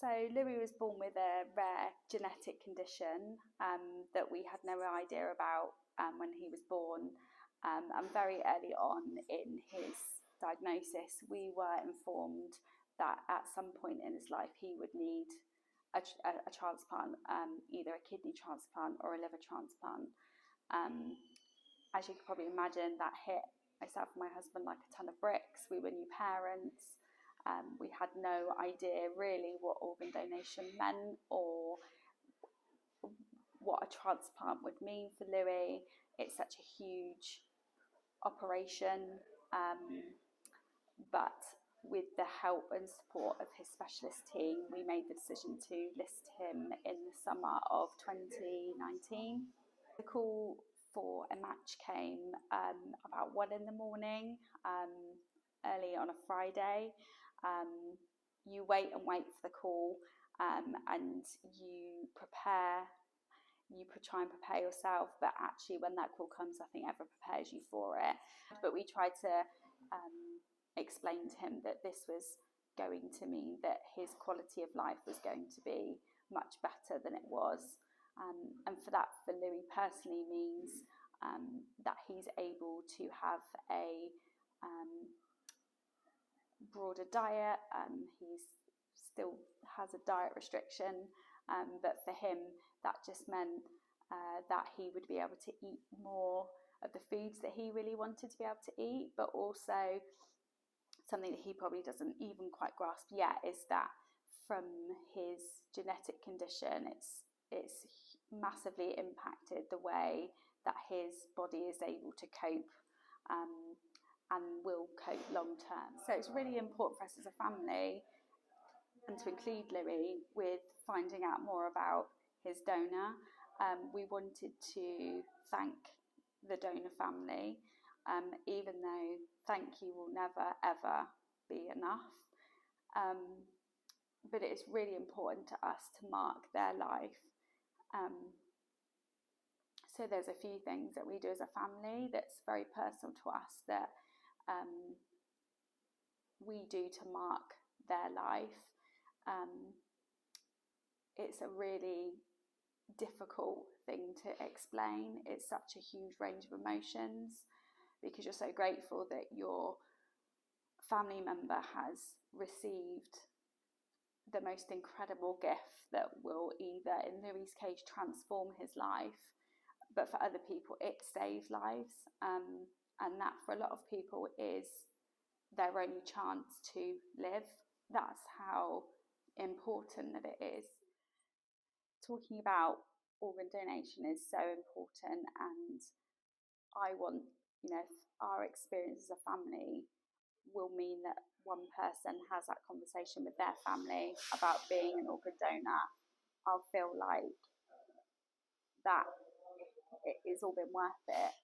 So Louis was born with a rare genetic condition that we had no idea about when he was born. And very early on in his diagnosis, we were informed that at some point in his life he would need a transplant, either a kidney transplant or a liver transplant. As you can probably imagine, that hit myself and my husband like a ton of bricks. We were new parents. We had no idea really what organ donation meant or what a transplant would mean for Louis. It's such a huge operation, but with the help and support of his specialist team, we made the decision to list him in the summer of 2019. The call for a match came about 1 in the morning, early on a Friday. You wait and wait for the call, and you prepare. You try and prepare yourself, but actually when that call comes, nothing ever prepares you for it. But we tried to explain to him that this was going to mean that his quality of life was going to be much better than it was. And for that, for Louis personally, means that he's able to have a broader diet. He still has a diet restriction, but for him that just meant that he would be able to eat more of the foods that he really wanted to be able to eat. But also something that he probably doesn't even quite grasp yet is that from his genetic condition, it's massively impacted the way that his body is able to cope and will cope long term. So it's really important for us as a family and to include Louis with finding out more about his donor. We wanted to thank the donor family, even though thank you will never ever be enough. But it is really important to us to mark their life. So there's a few things that we do as a family that's very personal to us that we do to mark their life. It's a really difficult thing to explain. It's such a huge range of emotions because you're so grateful that your family member has received the most incredible gift that will either, in Louis' case, transform his life, but for other people it saves lives, and that for a lot of people is their only chance to live. That's how important that it is. Talking about organ donation is so important, and I want, our experience as a family will mean that one person has that conversation with their family about being an organ donor. I'll feel like that it's all been worth it.